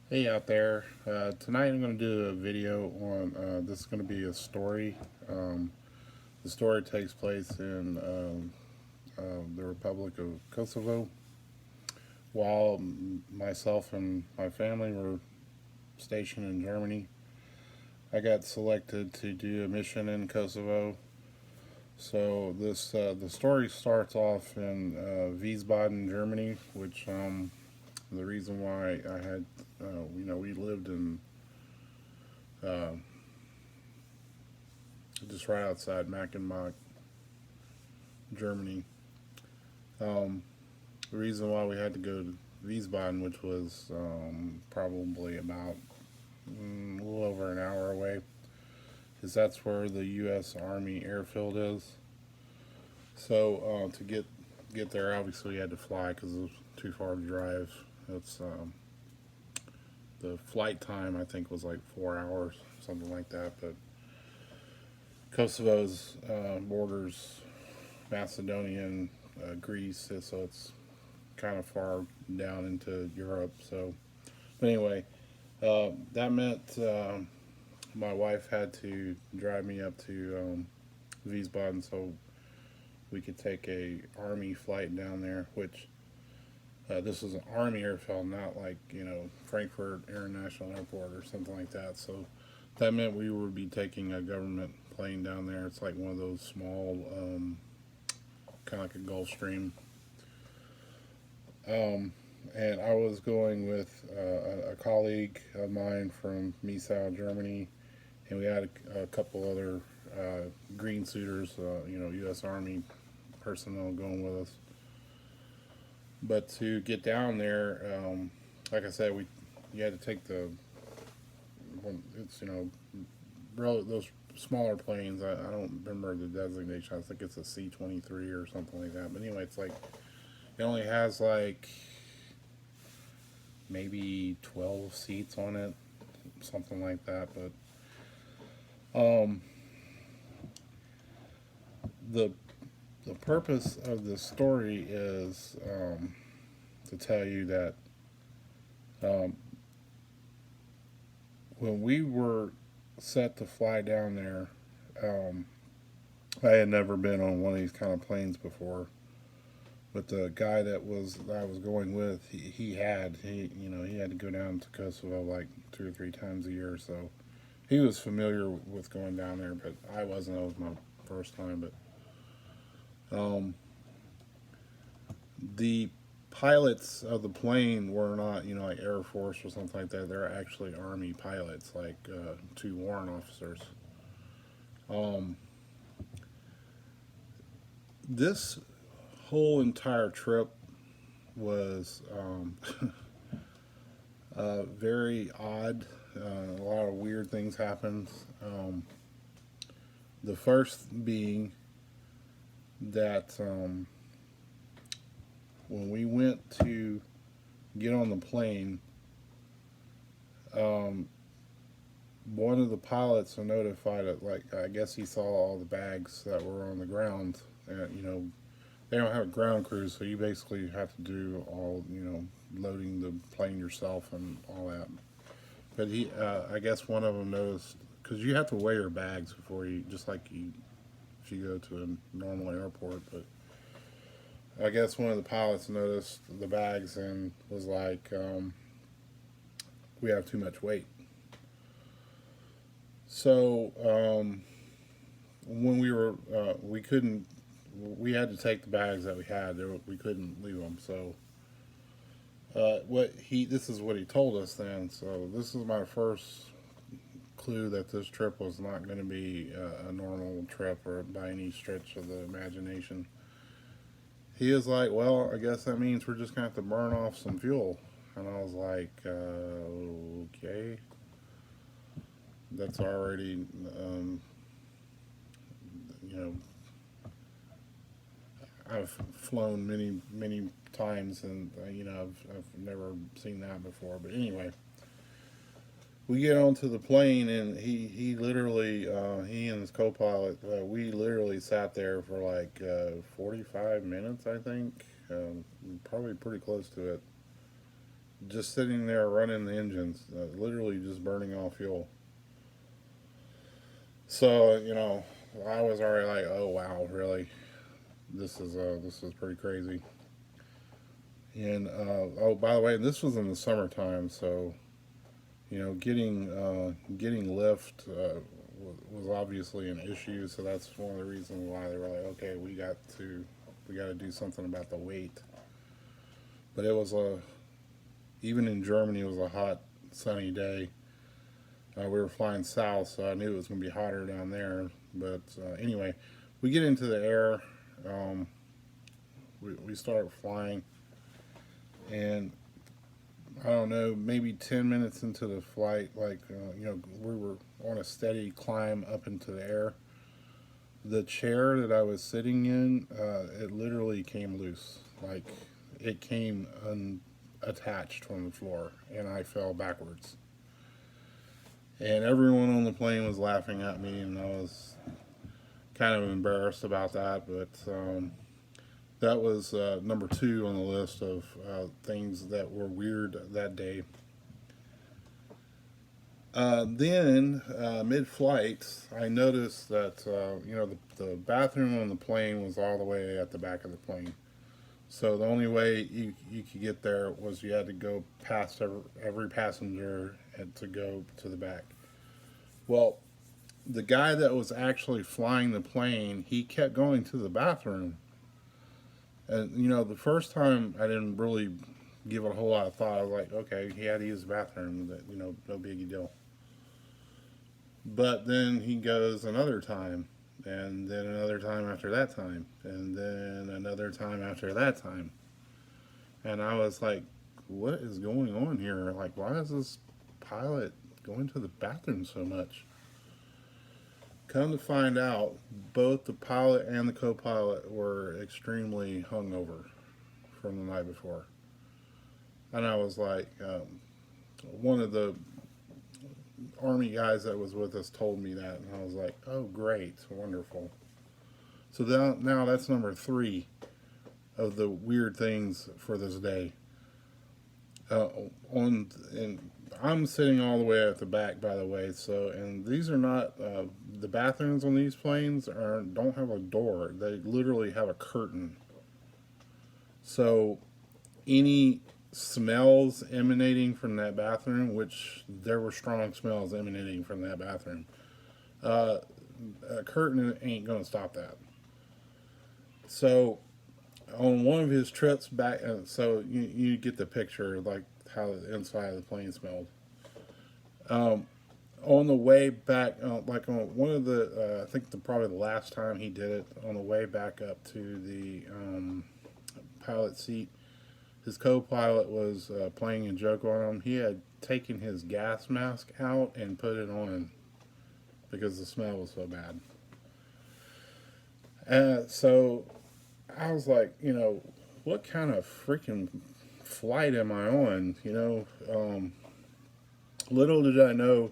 Hey out there. Tonight I'm going to do a video on this is going to be a story. Um, the story takes place in the Republic of Kosovo. While myself and my family were stationed in Germany, I got selected to do a mission in Kosovo. So the story starts off in Wiesbaden, Germany, which the reason why I had we lived in uh, just right outside Mackenbach, Germany. Um, the reason why we had to go to Wiesbaden, which was probably about a little over an hour away, is that's where the U.S. Army airfield is. So to get there, obviously we had to fly because it was too far to drive. It's the flight time I think was like 4 hours, something like that. But Kosovo's borders Macedonian, Greece, so it's kind of far down into Europe. So, but anyway, that meant my wife had to drive me up to Wiesbaden so we could take a army flight down there. Which this was an army airfield, not like Frankfurt International Airport or something like that. So that meant we would be taking a government plane down there. It's like one of those small, kind of like a Gulfstream. Um, and I was going with a colleague of mine from Miesau, Germany, and we had a couple other green suiters, U.S. Army personnel going with us. But to get down there, like I said, we you had to take it's those smaller planes. I don't remember the designation. I think it's a C-23 or something like that. But anyway, it's like it only has like maybe 12 seats on it, something like that. But the the purpose of the story is to tell you that um, when we were set to fly down there, um, I had never been on one of these kind of planes before. But the guy that I was going with, he had to go down to Kosovo like 2 or 3 times a year, so he was familiar with going down there, but I wasn't. That was my first time. But the pilots of the plane were not, like Air Force or something like that. They're actually Army pilots, like two warrant officers. Um, this whole entire trip was very odd. A lot of weird things happened. The first being that when we went to get on the plane, um, one of the pilots notified it. Like I guess he saw all the bags that were on the ground. They don't have a ground crew, so you basically have to do all loading the plane yourself and all that. But I guess one of them noticed because you have to weigh your bags before you, just like you if you go to a normal airport. But I guess one of the pilots noticed the bags and was like, "We have too much weight." So when we couldn't, we had to take the bags that we had. We couldn't leave them. So this is what he told us then. So this is my first clue that this trip was not going to be a normal trip or by any stretch of the imagination. He was like, "Well, I guess that means we're just going to have to burn off some fuel." And I was like, "Okay, that's already, you know, I've flown many times, and I've never seen that before." But anyway, we get onto the plane, and he literally he and his co-pilot, we literally sat there for like 45 minutes, I think, probably pretty close to it. just sitting there running the engines, literally just burning off fuel. So I was already like, oh wow, really, this is pretty crazy. And oh, by the way, this was in the summertime, so getting lift was obviously an issue. So that's one of the reasons why they were like, okay, we got to do something about the weight. But it was a even in Germany, it was a hot, sunny day. We were flying south, so I knew it was going to be hotter down there. But anyway, we get into the air. Um, we start flying, and I don't know, maybe 10 minutes into the flight, like, we were on a steady climb up into the air. The chair that I was sitting in, it literally came loose. Like, it came unattached from the floor, and I fell backwards. And everyone on the plane was laughing at me, and I was kind of embarrassed about that. But that was number two on the list of things that were weird that day. Then, mid-flight, I noticed that the bathroom on the plane was all the way at the back of the plane. So the only way you could get there was you had to go past every passenger and to go to the back. Well, the guy that was actually flying the plane, he kept going to the bathroom. And the first time I didn't really give it a whole lot of thought. I was like, okay, he had to use the bathroom. No biggie deal. But then he goes another time, and then another time after that time, and then another time after that time. And I was like, what is going on here? Like, why is this pilot going to the bathroom so much? Come to find out, both the pilot and the co pilot were extremely hungover from the night before. And I was like, one of the Army guys that was with us told me that, and I was like, oh, great, wonderful. So now that's number three of the weird things for this day. Uh, and I'm sitting all the way at the back, by the way. So, and these are not the bathrooms on these planes don't have a door. They literally have a curtain. So, any smells emanating from that bathroom, which there were strong smells emanating from that bathroom, uh, a curtain ain't gonna stop that. So on one of his trips back, so you get the picture like how the inside of the plane smelled. Um, on the way back, like on one of I think probably the last time he did it, on the way back up to the pilot seat, his co-pilot was playing a joke on him. He had taken his gas mask out and put it on because the smell was so bad. So I was like, what kind of freaking flight am I on? Little did I know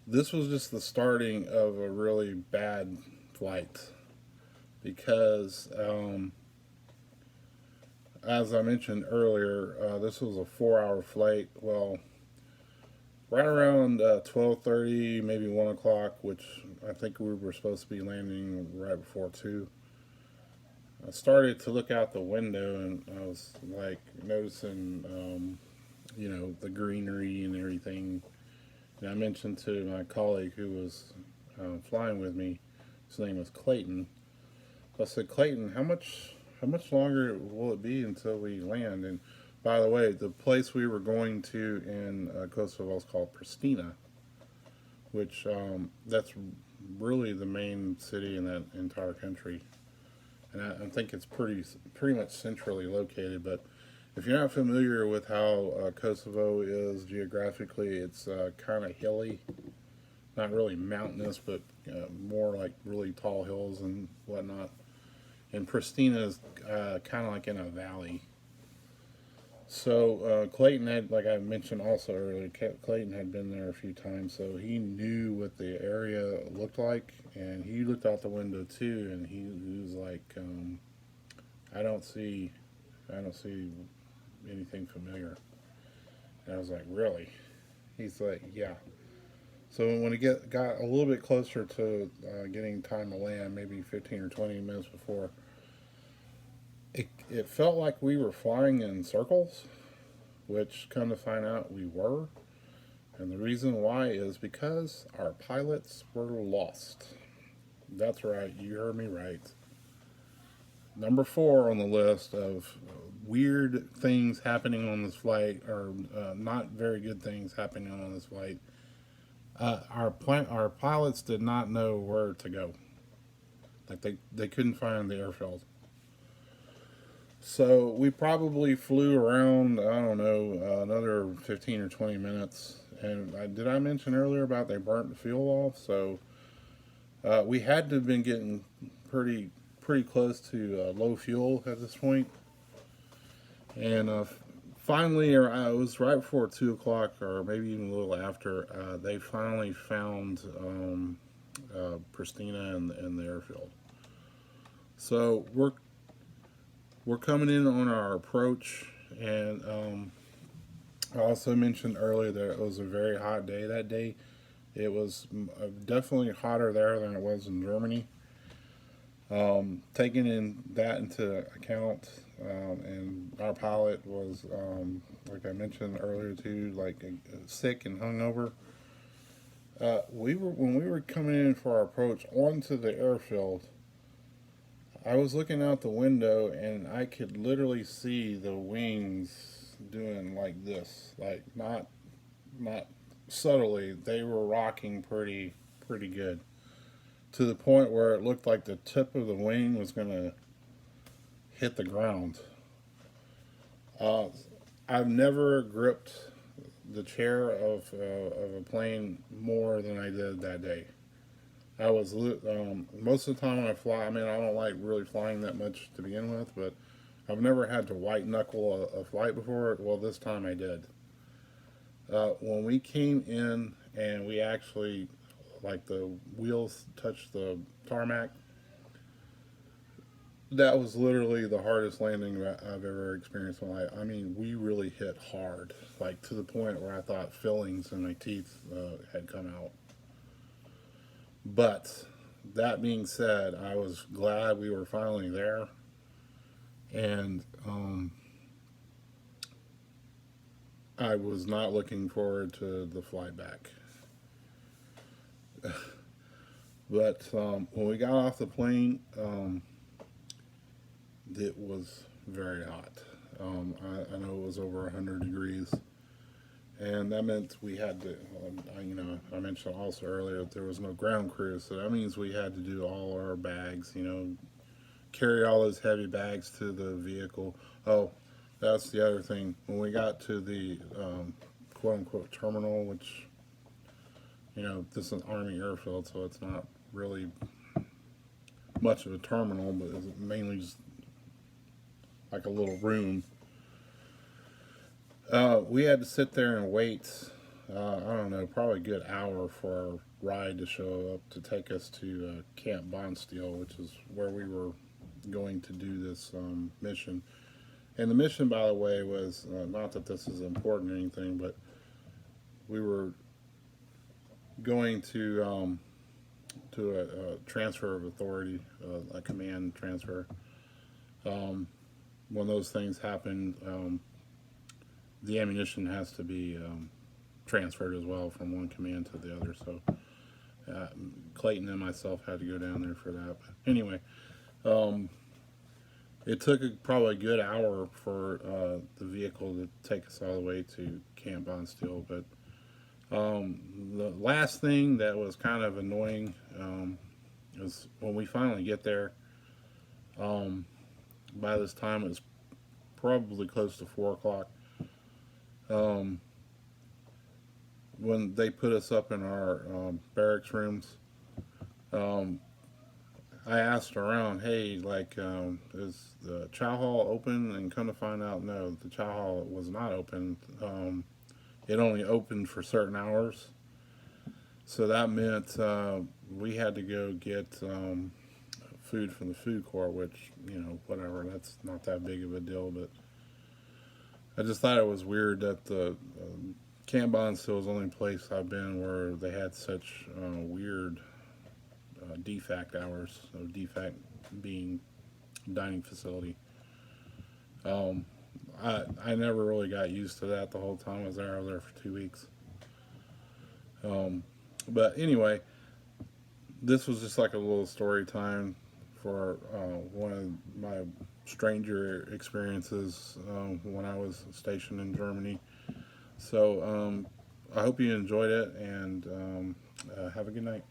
this was just the starting of a really bad flight because, as I mentioned earlier, this was a 4-hour flight. Well, right around 12:30, maybe 1 o'clock, which I think we were supposed to be landing right before 2. I started to look out the window and I was like noticing, the greenery and everything. And I mentioned to my colleague who was flying with me, his name was Clayton. I said, Clayton, how much longer will it be until we land? And by the way, the place we were going to in Kosovo is called Pristina, which that's really the main city in that entire country. And I think it's pretty much centrally located. But if you're not familiar with how Kosovo is geographically, it's kind of hilly, not really mountainous, but more like really tall hills and whatnot. And Pristina is kind of like in a valley. So Clayton had, like I mentioned also earlier, Clayton had been there a few times, so he knew what the area looked like, and he looked out the window too, and he was like, I don't see anything familiar. And I was like, really? He's like, yeah. So when it got a little bit closer to getting time to land, maybe 15 or 20 minutes before, it felt like we were flying in circles, which come to find out we were. And the reason why is because our pilots were lost. That's right, you heard me right. Number four on the list of weird things happening on this flight, or not very good things happening on this flight. Our pilots did not know where to go. Like they couldn't find the airfield. So we probably flew around, I don't know, another 15 or 20 minutes. And did I mention earlier about they burnt the fuel off? So we had to have been getting pretty pretty close to low fuel at this point. And finally, or it was right before 2 o'clock, or maybe even a little after, they finally found Pristina in the airfield. So we're coming in on our approach, and I also mentioned earlier that it was a very hot day that day. It was definitely hotter there than it was in Germany. Taking in that into account, and our pilot was, like I mentioned earlier too, like sick and hungover. We were when we were coming in for our approach onto the airfield. I was looking out the window and I could literally see the wings doing like this, like not subtly. They were rocking pretty good to the point where it looked like the tip of the wing was gonna hit the ground. Uh, I've never gripped the chair of a plane more than I did that day. I was most of the time when I fly. I mean, I don't like really flying that much to begin with, but I've never had to white knuckle a flight before. Well, this time I did. When we came in and we actually, like, the wheels touched the tarmac, that was literally the hardest landing that I've ever experienced in my life. I mean, we really hit hard, like to the point where I thought fillings in my teeth had come out. But that being said, I was glad we were finally there, and I was not looking forward to the flight back. But when we got off the plane, it was very hot. I know it was over 100 degrees, and that meant we had to. I mentioned also earlier that there was no ground crew, so that means we had to do all our bags. Carry all those heavy bags to the vehicle. Oh, that's the other thing. When we got to the quote unquote terminal, which this is an Army airfield, so it's not really much of a terminal, but it's mainly just like a little room. We had to sit there and wait. I don't know, probably a good hour for our ride to show up to take us to Camp Bonsteel, which is where we were going to do this mission. And the mission, by the way, was not that this is important or anything, but we were going to a transfer of authority, a command transfer. When those things happen, the ammunition has to be transferred as well from one command to the other. So Clayton and myself had to go down there for that. But anyway, it took probably a good hour for the vehicle to take us all the way to Camp Bonsteel. But the last thing that was kind of annoying is when we finally get there. By this time, it was probably close to 4 o'clock. Um, when they put us up in our barracks rooms, um, I asked around, hey, like, is the chow hall open? And come to find out, no, the chow hall was not open. It only opened for certain hours. So that meant we had to go get food from the food court, which, whatever, that's not that big of a deal. But I just thought it was weird that the Camp Bondsteel was the only place I've been where they had such weird DFAC hours. So DFAC being dining facility. Um, I never really got used to that the whole time I was there. I was there for 2 weeks. Um, but anyway, this was just like a little story time for one of my stranger experiences when I was stationed in Germany. So I hope you enjoyed it, and have a good night.